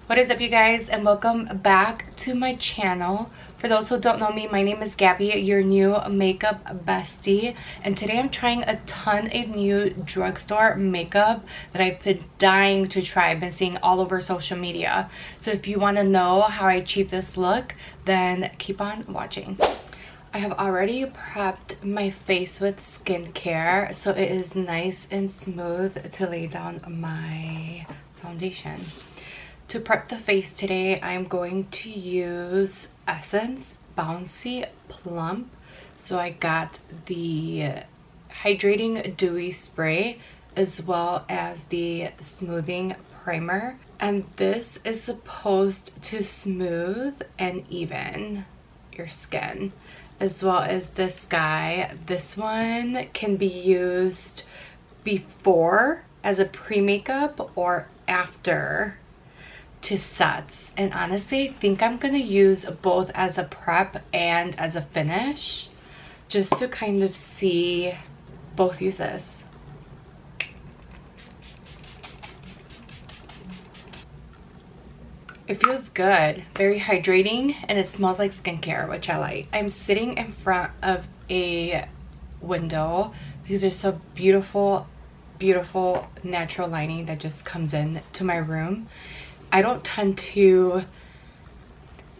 What is up, you guys, and welcome back to my channel. For those who don't know me, my name is Gabby, your new makeup bestie, and today I'm trying a ton of new drugstore makeup that I've been dying to try. I've been seeing all over social media. So if you want to know how I achieve this look, then keep on watching. I have already prepped my face with skincare, so it is nice and smooth to lay down my foundation. To prep the face today, I'm going to use Essence Bouncy Plump. So I got the Hydrating Dewy Spray as well as the Smoothing Primer. And this is supposed to smooth and even your skin. As well as this guy. This one can be used before as a pre-makeup or after to sets, and honestly I think I'm gonna use both as a prep and as a finish just to kind of see both uses. It feels good, very hydrating, and it smells like skincare, which I like. I'm sitting in front of a window because there's so beautiful natural lighting that just comes in to my room. I don't tend to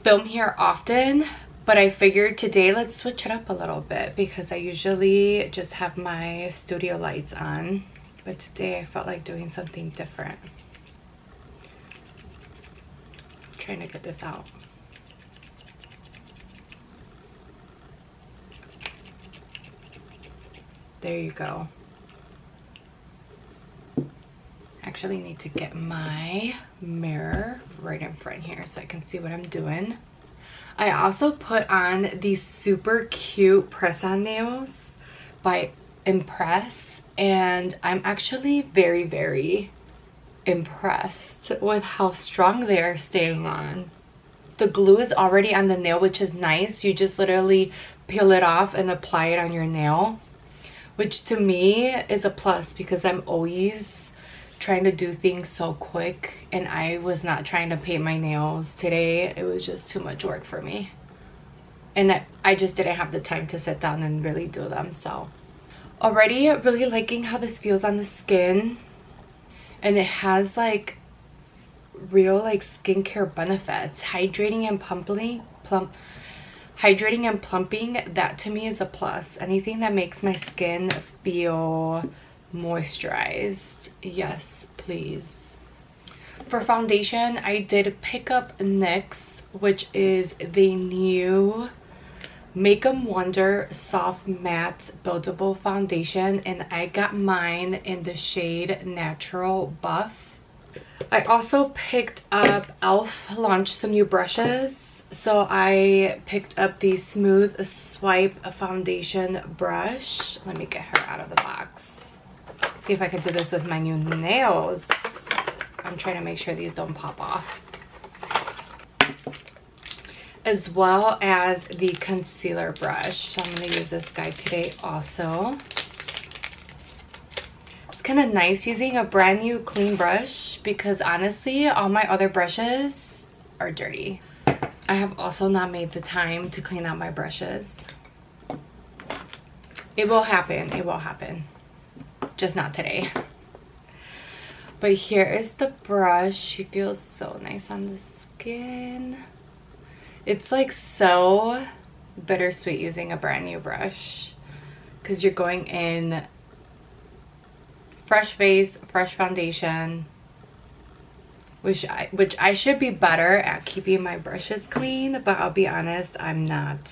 film here often, but I figured today let's switch it up a little bit because I usually just have my studio lights on, but today I felt like doing something different. I'm trying to get this out. There you go. Actually need to get my mirror right in front here so I can see what I'm doing. I also put on these super cute press-on nails by Impress, and I'm actually very impressed with how strong they are staying on. The glue is already on the nail, which is nice. You just literally peel it off and apply it on your nail, which to me is a plus because I'm always trying to do things so quick, and I was not trying to paint my nails today. It was just too much work for me, and I just didn't have the time to sit down and really do them. So already really liking how this feels on the skin, and it has like real like skincare benefits. Hydrating and plumping, that to me is a plus. Anything that makes my skin feel moisturized, yes please. For foundation, I did pick up NYX, which is the new Make 'em Wonder Soft Matte Buildable Foundation, and I got mine in the shade Natural Buff. I also picked up e.l.f. launched some new brushes, so I picked up the Smooth Swipe foundation brush. Let me get her out of the box. See if I can do this with my new nails. I'm trying to make sure these don't pop off. As well as the concealer brush. So I'm going to use this guy today also. It's kind of nice using a brand new clean brush because honestly all my other brushes are dirty. I have also not made the time to clean out my brushes. It will happen, it will happen. Just not today. But here is the brush. She feels so nice on the skin. It's like so bittersweet using a brand new brush because you're going in fresh face, fresh foundation, which I should be better at keeping my brushes clean, but I'll be honest, I'm not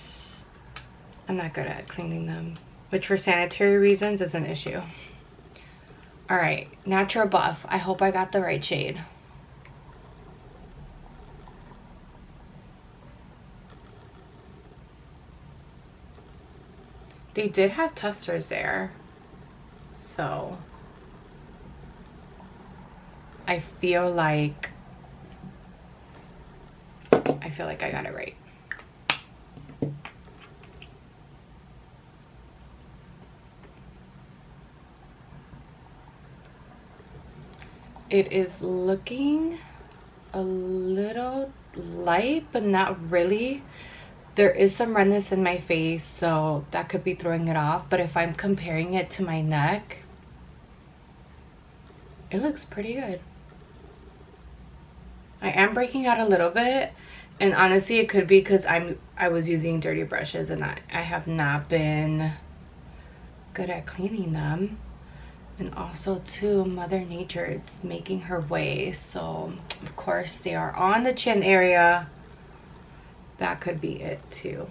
good at cleaning them, which for sanitary reasons is an issue. All right, Natural Buff. I hope I got the right shade. They did have testers there, so I feel like I got it right. It is looking a little light, but not really. There is some redness in my face, so that could be throwing it off. But if I'm comparing it to my neck, it looks pretty good. I am breaking out a little bit, and honestly it could be because I was using dirty brushes and I have not been good at cleaning them. And also too, Mother Nature, it's making her way, so of course they are on the chin area. That could be it too.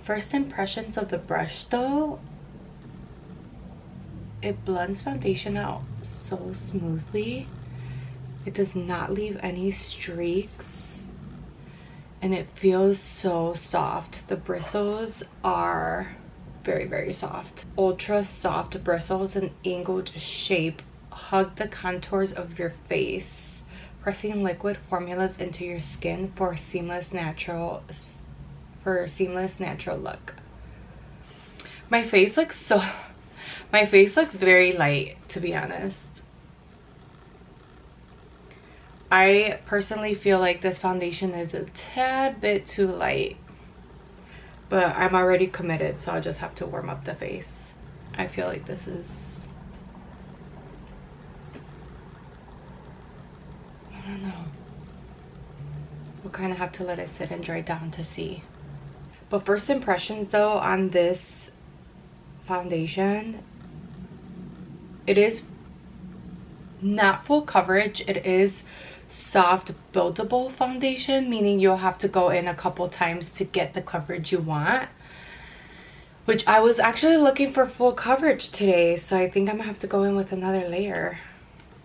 First impressions of the brush though, it blends foundation out so smoothly. It does not leave any streaks, and it feels so soft. The bristles are very, very soft. Ultra soft bristles and angled shape hug the contours of your face, pressing liquid formulas into your skin for a seamless natural look. My face looks very light, to be honest. I personally feel like this foundation is a tad bit too light, but I'm already committed, so I'll just have to warm up the face. I feel like this is, I don't know. We'll kind of have to let it sit and dry down to see. But first impressions though on this foundation, it is not full coverage. It is soft buildable foundation, meaning you'll have to go in a couple times to get the coverage you want, which I was actually looking for full coverage today, so I think I'm gonna have to go in with another layer.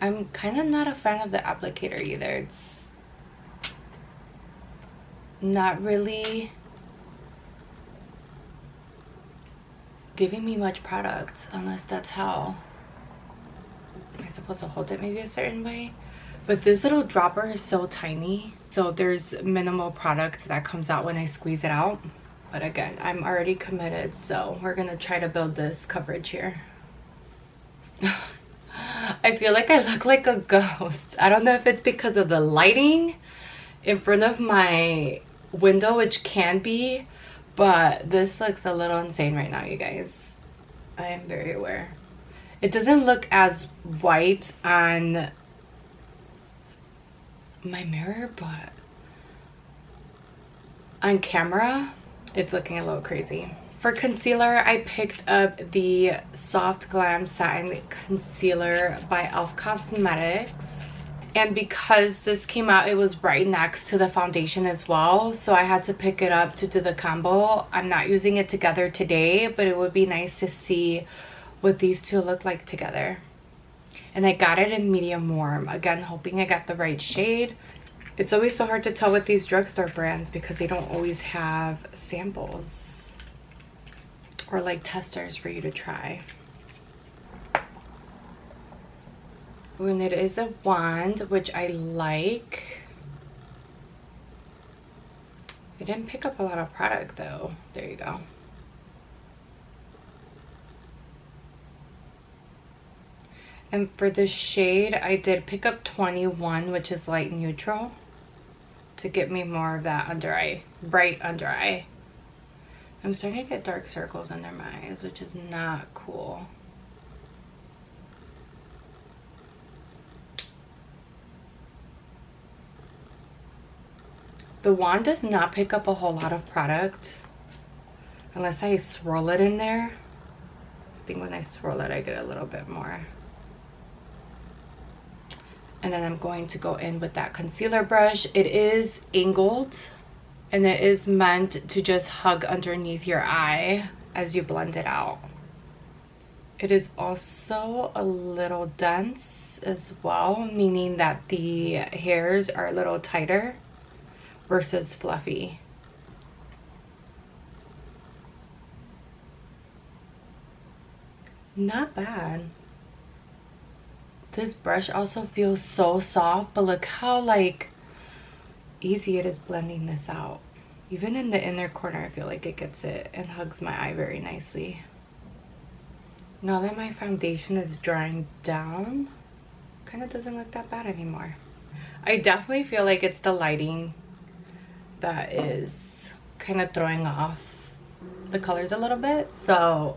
I'm kind of not a fan of the applicator either. It's not really giving me much product, unless that's how I'm supposed to hold it, maybe a certain way. But this little dropper is so tiny, so there's minimal product that comes out when I squeeze it out. But again, I'm already committed, so we're gonna try to build this coverage here. I feel like I look like a ghost. I don't know if it's because of the lighting in front of my window, which can be, but this looks a little insane right now, you guys. I am very aware. It doesn't look as white on my mirror, but on camera it's looking a little crazy. For concealer, I picked up the Soft Glam Satin Concealer by e.l.f. Cosmetics, and because this came out, it was right next to the foundation as well, so I had to pick it up to do the combo. I'm not using it together today, but it would be nice to see what these two look like together. And I got it in medium warm, again hoping I got the right shade. It's always so hard to tell with these drugstore brands because they don't always have samples or like testers for you to try. And it is a wand, which I like. I didn't pick up a lot of product though. There you go. And for the shade, I did pick up 21, which is light neutral, to get me more of that under eye, bright under eye. I'm starting to get dark circles under my eyes, which is not cool. The wand does not pick up a whole lot of product unless I swirl it in there. I think when I swirl it, I get a little bit more. And then I'm going to go in with that concealer brush. It is angled, and it is meant to just hug underneath your eye as you blend it out. It is also a little dense as well, meaning that the hairs are a little tighter versus fluffy. Not bad. This brush also feels so soft, but look how like easy it is blending this out. Even in the inner corner, I feel like it gets it and hugs my eye very nicely. Now that my foundation is drying down, kind of doesn't look that bad anymore. I definitely feel like it's the lighting that is kind of throwing off the colors a little bit. So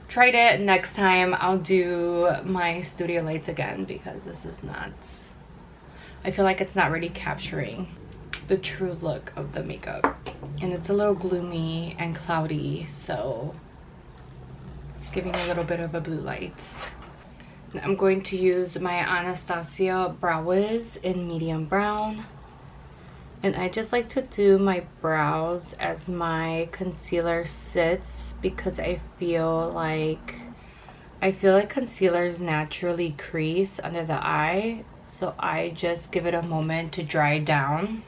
tried it. Next time I'll do my studio lights again because this is not, I feel like it's not really capturing the true look of the makeup, and it's a little gloomy and cloudy, so it's giving a little bit of a blue light. I'm going to use my Anastasia Brow Wiz in medium brown, and I just like to do my brows as my concealer sits because I feel like concealers naturally crease under the eye, so I just give it a moment to dry down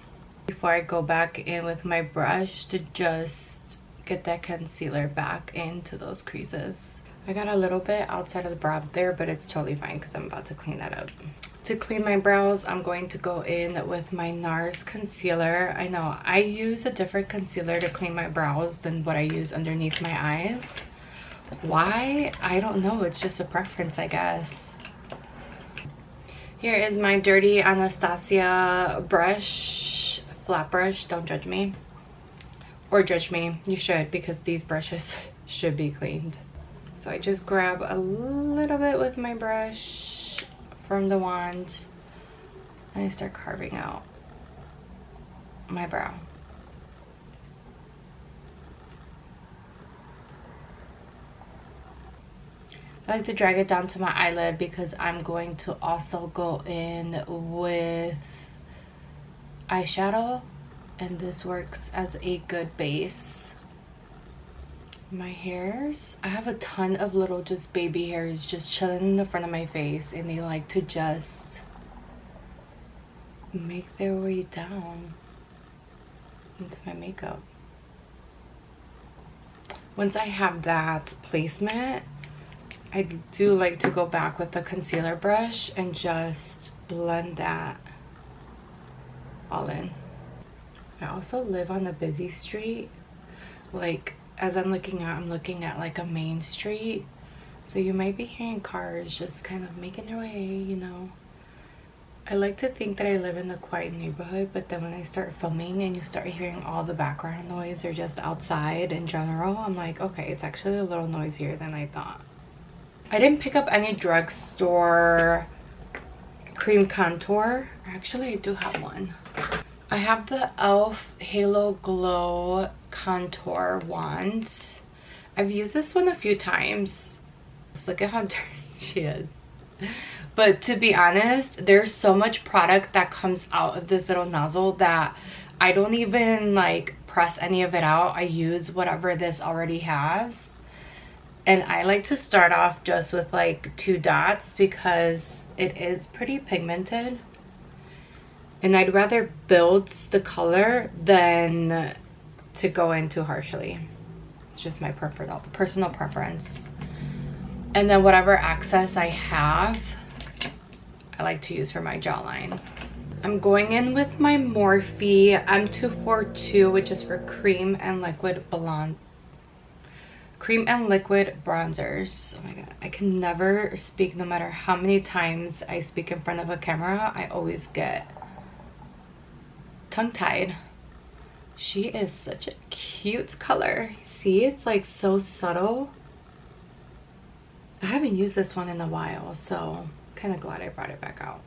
before I go back in with my brush to just get that concealer back into those creases. I got a little bit outside of the brow there, but it's totally fine because I'm about to clean that up. To clean my brows, I'm going to go in with my NARS concealer. I know I use a different concealer to clean my brows than what I use underneath my eyes. Why? I don't know. It's just a preference, I guess. Here is my dirty Anastasia brush, flat brush. Don't judge me. Or judge me. You should, because these brushes should be cleaned. So I just grab a little bit with my brush from the wand and I start carving out my brow. I like to drag it down to my eyelid because I'm going to also go in with eyeshadow, and this works as a good base. My hairs, I have a ton of little just baby hairs just chilling in the front of my face, and they like to just make their way down into my makeup. Once I have that placement, I do like to go back with the concealer brush and just blend that all in. I also live on a busy street. Like, as I'm looking at like a main street, so you might be hearing cars just kind of making their way, you know. I like to think that I live in a quiet neighborhood, but then when I start filming and you start hearing all the background noise or just outside in general, I'm like, okay, it's actually a little noisier than I thought. I didn't pick up any drugstore cream contour. Actually, I do have one. I have the e.l.f. Halo Glow contour wand. I've used this one a few times. Just look at how dirty she is. But to be honest, there's so much product that comes out of this little nozzle that I don't even like press any of it out. I use whatever this already has. And I like to start off just with like 2 dots because it is pretty pigmented. And I'd rather build the color than to go in too harshly. It's just my personal preference. And then whatever excess I have, I like to use for my jawline. I'm going in with my Morphe M242, which is for cream and liquid bronzers. Oh my god, I can never speak. No matter how many times I speak in front of a camera, I always get tongue-tied. She is such a cute color. See, it's like so subtle. I haven't used this one in a while, so kind of glad I brought it back out.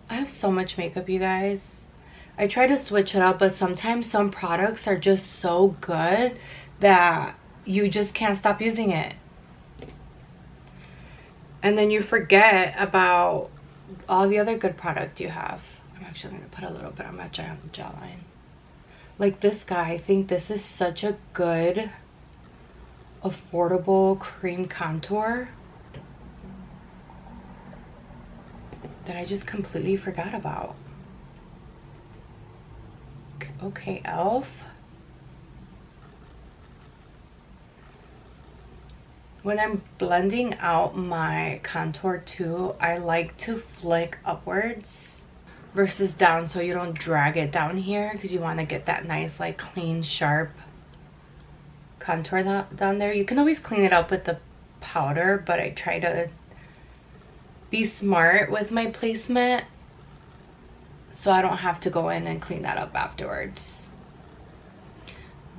I have so much makeup, you guys. I try to switch it up, but sometimes some products are just so good that you just can't stop using it. And then you forget about all the other good product you have. I'm actually going to put a little bit on my jawline. Like this guy, I think this is such a good, affordable cream contour that I just completely forgot about. Okay, e.l.f. When I'm blending out my contour too, I like to flick upwards versus down so you don't drag it down here, because you want to get that nice like clean sharp contour down there. You can always clean it up with the powder, but I try to be smart with my placement so I don't have to go in and clean that up afterwards.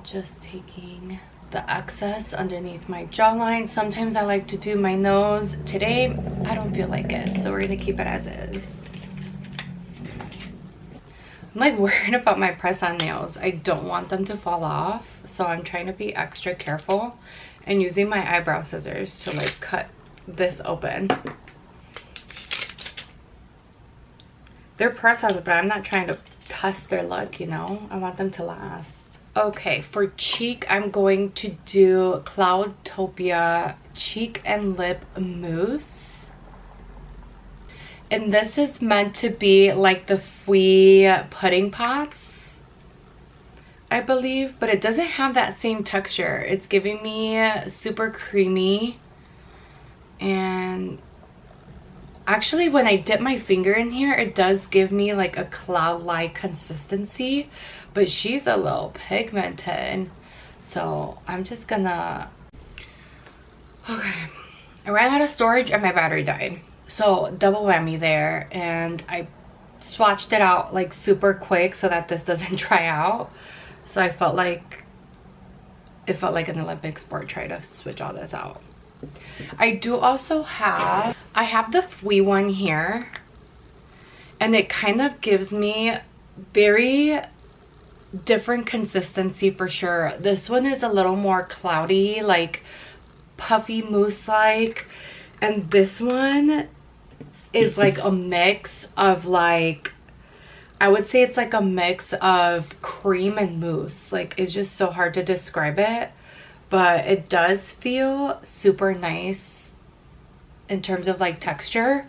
Just taking the excess underneath my jawline. Sometimes I like to do my nose. Today, I don't feel like it, so we're gonna keep it as is. I'm like worried about my press-on nails. I don't want them to fall off, so I'm trying to be extra careful and using my eyebrow scissors to like cut this open. They're press-ons, but I'm not trying to test their look, you know? I want them to last. Okay, for cheek, I'm going to do Cloudtopia Cheek and Lip Mousse. And this is meant to be like the Fui pudding pots, I believe, but it doesn't have that same texture. It's giving me super creamy, and actually when I dip my finger in here, it does give me like a cloud-like consistency, but she's a little pigmented, so I'm just gonna... Okay, I ran out of storage and my battery died. So double whammy there, and I swatched it out like super quick so that this doesn't dry out. So it felt like an Olympic sport trying to switch all this out. I do also have, I have the Fui one here, and it kind of gives me very different consistency for sure. This one is a little more cloudy, like puffy mousse like, and this one is like a mix of like, I would say it's like a mix of cream and mousse. Like, it's just so hard to describe it, but it does feel super nice in terms of like texture.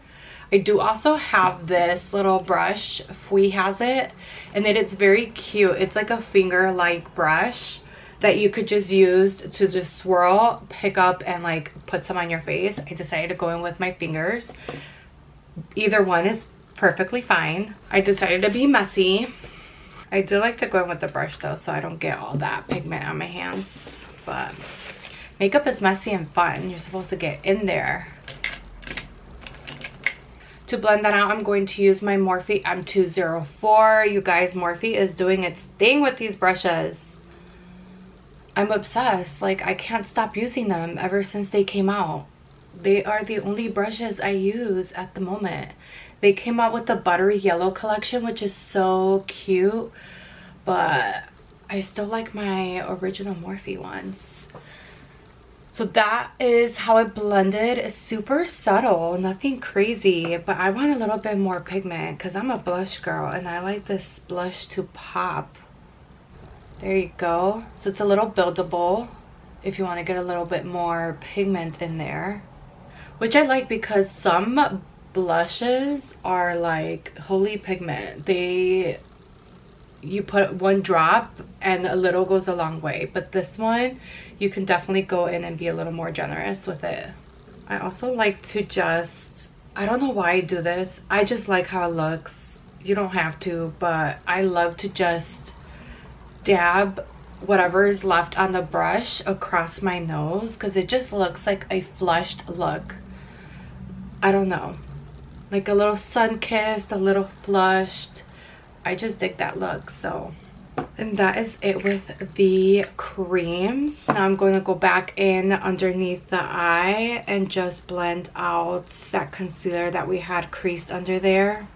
I do also have this little brush. Fui has it, and it's very cute. It's like a finger like brush that you could just use to just swirl, pick up, and like put some on your face. I decided to go in with my fingers. Either one is perfectly fine. I decided to be messy. I do like to go in with the brush though, so I don't get all that pigment on my hands. But makeup is messy and fun. You're supposed to get in there. To blend that out, I'm going to use my Morphe M204. You guys, Morphe is doing its thing with these brushes. I'm obsessed. Like, I can't stop using them ever since they came out. They are the only brushes I use at the moment. They came out with the buttery yellow collection, which is so cute, but I still like my original Morphe ones. So that is how it blended. It's super subtle, nothing crazy, but I want a little bit more pigment because I'm a blush girl and I like this blush to pop. There you go. So it's a little buildable if you want to get a little bit more pigment in there, which I like because some blushes are like holy pigment. You put one drop and a little goes a long way, but this one you can definitely go in and be a little more generous with it. I also like to just, I don't know why I do this, I just like how it looks. You don't have to, but I love to just dab whatever is left on the brush across my nose because it just looks like a flushed look. I don't know, like a little sun-kissed, a little flushed. I just dig that look. So, and that is it with the creams. Now I'm going to go back in underneath the eye and just blend out that concealer that we had creased under there.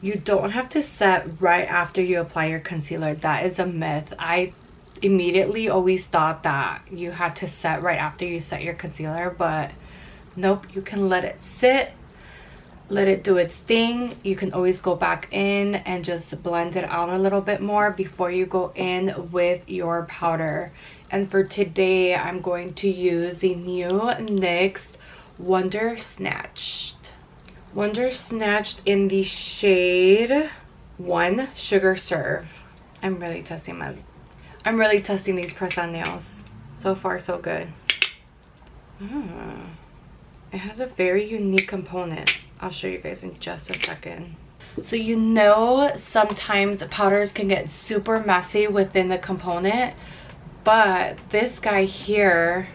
You don't have to set right after you apply your concealer. That is a myth. I immediately always thought that you had to set right after you set your concealer, but nope, you can let it sit, let it do its thing. You can always go back in and just blend it out a little bit more before you go in with your powder. And for today, I'm going to use the new NYX Wonder Snatched. Wonder Snatched in the shade 1 Sugar Serve. I'm really testing these press-on nails. So far, so good. It has a very unique component. I'll show you guys in just a second. So you know sometimes powders can get super messy within the component, but this guy here,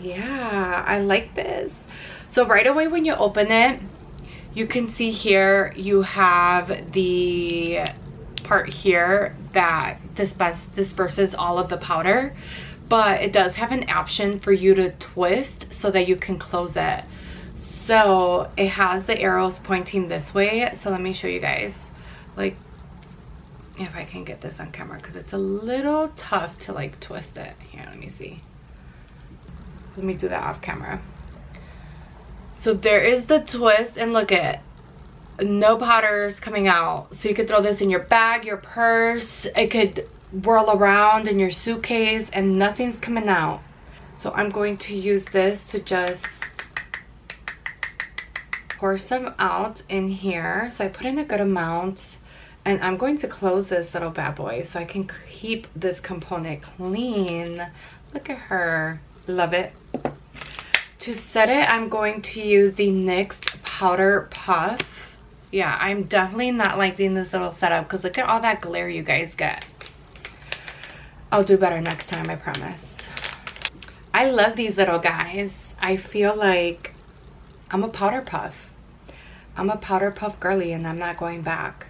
Yeah, I like this. So right away when you open it, you can see here you have the part here that disperses all of the powder, but it does have an option for you to twist so that you can close it. So it has the arrows pointing this way. So let me show you guys, like, if I can get this on camera, because it's a little tough to like twist it. Here, let me see. Let me do that off camera. So there is the twist, and look at, no powders coming out. So you could throw this in your bag, your purse. It could whirl around in your suitcase and nothing's coming out. So I'm going to use this to just pour some out in here. So I put in a good amount, and I'm going to close this little bad boy so I can keep this component clean. Look at her. Love it. To set it, I'm going to use the NYX Powder Puff. Yeah, I'm definitely not liking this little setup because look at all that glare you guys get. I'll do better next time, I promise. I love these little guys. I feel like I'm a powder puff. I'm a powder puff girly, and I'm not going back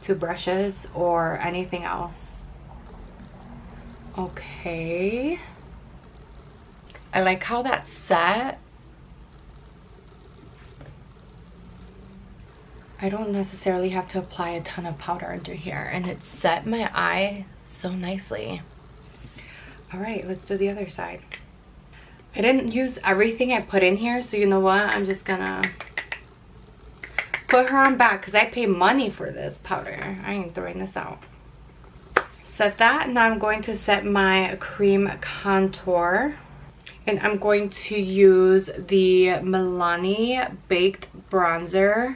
to brushes or anything else. Okay. I like how that's set. I don't necessarily have to apply a ton of powder under here, and it set my eye so nicely. All right, let's do the other side. I didn't use everything I put in here, so you know what? I'm just gonna put her on back because I pay money for this powder. I ain't throwing this out. Set that. Now I'm going to set my cream contour. And I'm going to use the Milani Baked Bronzer.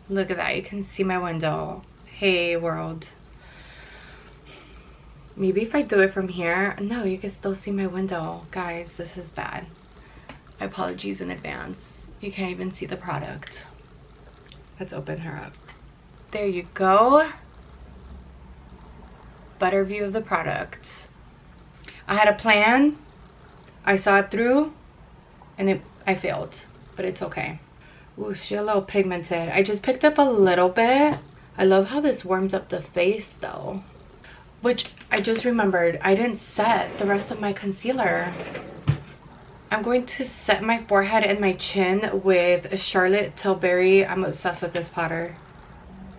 Look at that. You can see my window. Hey, world. Maybe if I do it from here. No, you can still see my window. Guys, this is bad. Apologies in advance. You can't even see the product. Let's open her up. There you go. Better view of the product. I had a plan. I saw it through, and I failed, but it's okay. Ooh, she's a little pigmented. I just picked up a little bit. I love how this warms up the face though. Which I just remembered, I didn't set the rest of my concealer. I'm going to set my forehead and my chin with Charlotte Tilbury. I'm obsessed with this powder.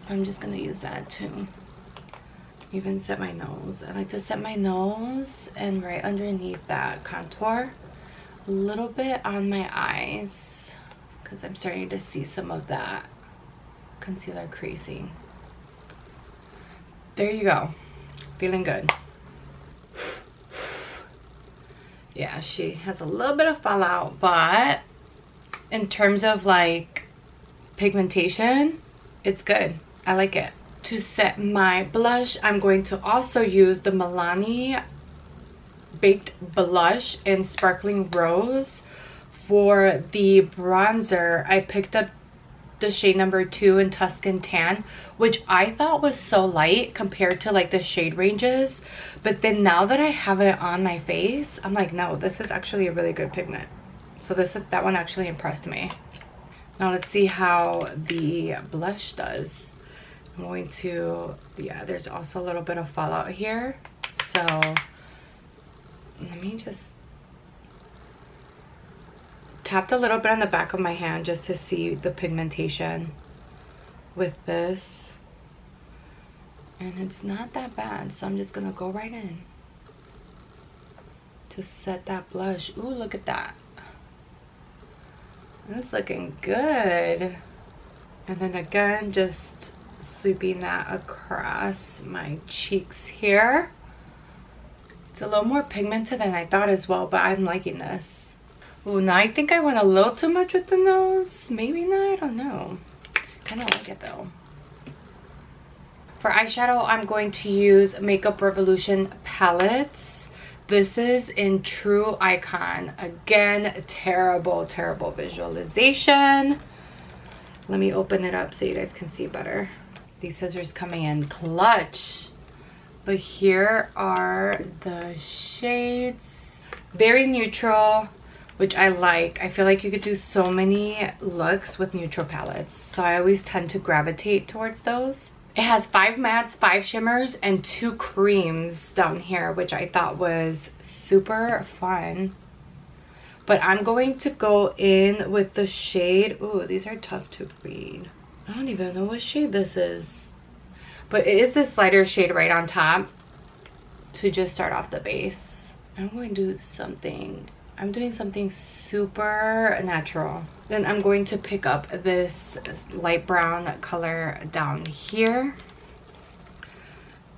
I'm just gonna use that too. Even set my nose. I like to set my nose and right underneath that contour, a little bit on my eyes because I'm starting to see some of that concealer creasing. There you go. Feeling good. Yeah, she has a little bit of fallout, but in terms of like pigmentation, it's good. I like it. To set my blush, I'm going to also use the Milani Baked Blush in Sparkling Rose. For the bronzer, I picked up the shade number 2 in Tuscan Tan, which I thought was so light compared to like the shade ranges. But then now that I have it on my face, I'm like, no, this is actually a really good pigment. So that one actually impressed me. Now let's see how the blush does. I'm going to, yeah, there's also a little bit of fallout here. So let me just tapped a little bit on the back of my hand just to see the pigmentation with this. And it's not that bad. So I'm just going to go right in to set that blush. Ooh, look at that. That's looking good. And then again, just sweeping that across my cheeks here. It's a little more pigmented than I thought as well, but I'm liking this. Ooh, now I think I went a little too much with the nose. Maybe not, I don't know. Kind of like it though. For eyeshadow, I'm going to use Makeup Revolution palettes. This is in True Icon. Again, terrible, terrible visualization. Let me open it up so you guys can see better. These scissors coming in clutch. But here are the shades. Very neutral. which I like. I feel like you could do so many looks with neutral palettes, so I always tend to gravitate towards those. It has 5 mattes, 5 shimmers, and 2 creams down here, which I thought was super fun. But I'm going to go in with the shade. Ooh, these are tough to read. I don't even know what shade this is. But it is this lighter shade right on top to just start off the base. I'm going to do something. I'm doing something super natural. Then I'm going to pick up this light brown color down here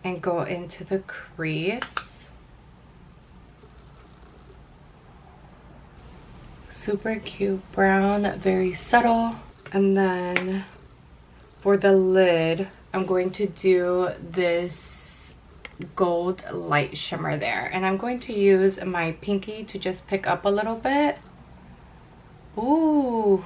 and go into the crease. Super cute brown, very subtle. And then for the lid, I'm going to do this gold light shimmer there, and I'm going to use my pinky to just pick up a little bit. Ooh.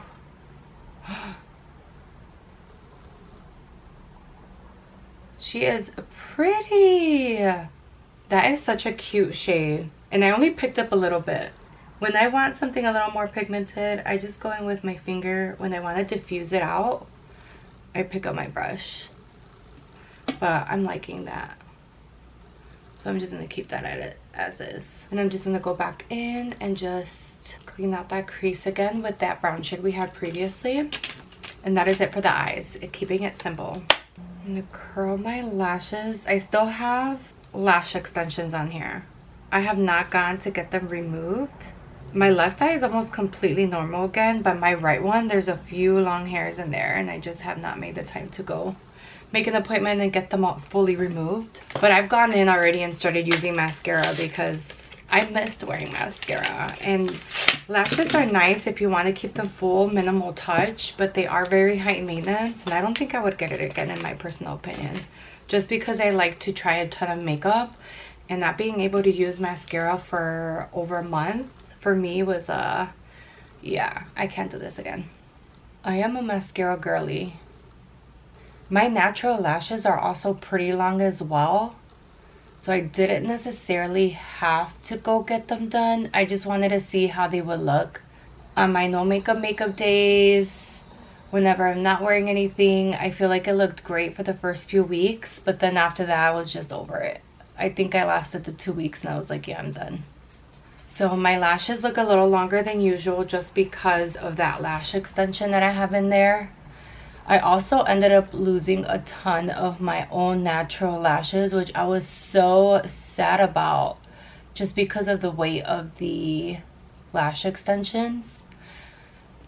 She is pretty. That is such a cute shade, and I only picked up a little bit. When I want something a little more pigmented, I just go in with my finger. When I want to diffuse it out, I pick up my brush. But I'm liking that. So I'm just going to keep that at it as is. And I'm just going to go back in and just clean out that crease again with that brown shade we had previously. And that is it for the eyes, keeping it simple. I'm going to curl my lashes. I still have lash extensions on here. I have not gone to get them removed. My left eye is almost completely normal again, but my right one, there's a few long hairs in there, and I just have not made the time to go make an appointment and get them all fully removed. But I've gone in already and started using mascara because I missed wearing mascara. And lashes are nice if you want to keep them full, minimal touch, but they are very high maintenance, and I don't think I would get it again in my personal opinion. Just because I like to try a ton of makeup, and not being able to use mascara for over a month for me was yeah, I can't do this again. I am a mascara girly. My natural lashes are also pretty long as well, so I didn't necessarily have to go get them done. I just wanted to see how they would look on my no makeup days. Whenever I'm not wearing anything, I feel like it looked great for the first few weeks, but then after that I was just over it. I think I lasted the 2 weeks and I was like, yeah, I'm done. So my lashes look a little longer than usual just because of that lash extension that I have in there. I also ended up losing a ton of my own natural lashes, which I was so sad about just because of the weight of the lash extensions.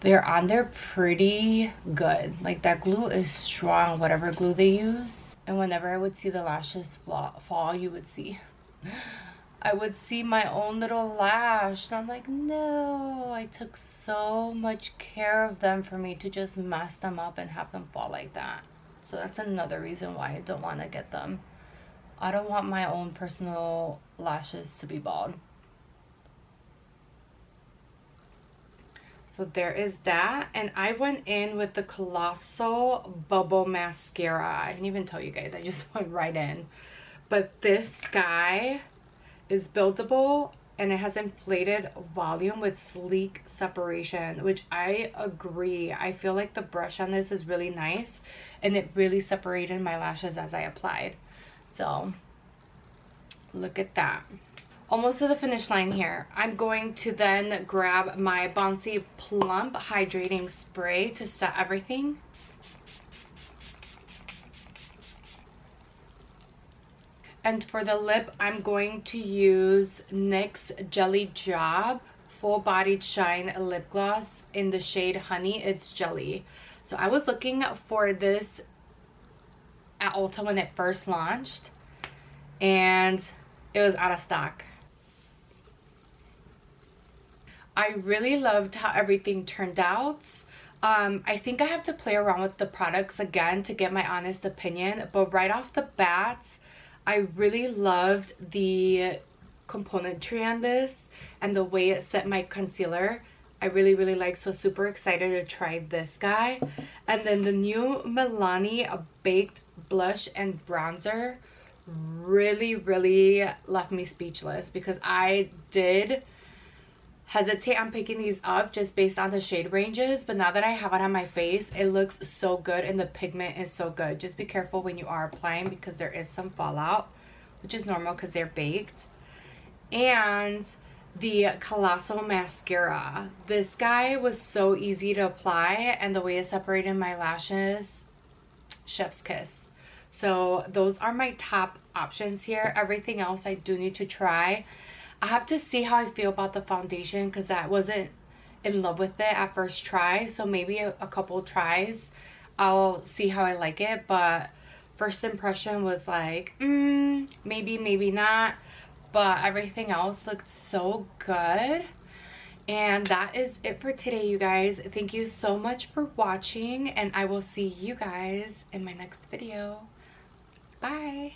They're on there pretty good. Like, that glue is strong, whatever glue they use. And whenever I would see the lashes fall, you would see. I would see my own little lash, and I'm like, no, I took so much care of them for me to just mess them up and have them fall like that. So that's another reason why I don't want to get them. I don't want my own personal lashes to be bald. So there is that, and I went in with the Colossal Bubble Mascara. I didn't even tell you guys, I just went right in. But this guy is buildable, and it has inflated volume with sleek separation, which I agree. I feel like the brush on this is really nice, and it really separated my lashes as I applied. So look at that. Almost to the finish line here. I'm going to then grab my Bouncy Plump Hydrating Spray to set everything. And for the lip, I'm going to use NYX Jelly Job Full Bodied Shine Lip Gloss in the shade Honey. It's Jelly. So I was looking for this at Ulta when it first launched, and it was out of stock. I really loved how everything turned out. I think I have to play around with the products again to get my honest opinion, but right off the bat, I really loved the componentry on this and the way it set my concealer. I really like, so super excited to try this guy. And then the new Milani Baked Blush and Bronzer really left me speechless, because I did hesitate on picking these up just based on the shade ranges, but now that I have it on my face, it looks so good and the pigment is so good. Just be careful when you are applying because there is some fallout, which is normal because they're baked. And the Colossal mascara, this guy was so easy to apply, and the way it separated my lashes, chef's kiss. So those are my top options here. Everything else I do need to try. I have to see how I feel about the foundation because I wasn't in love with it at first try. So maybe a couple tries I'll see how I like it. But first impression was like, maybe, maybe not. But everything else looked so good. And that is it for today, you guys. Thank you so much for watching, and I will see you guys in my next video. Bye.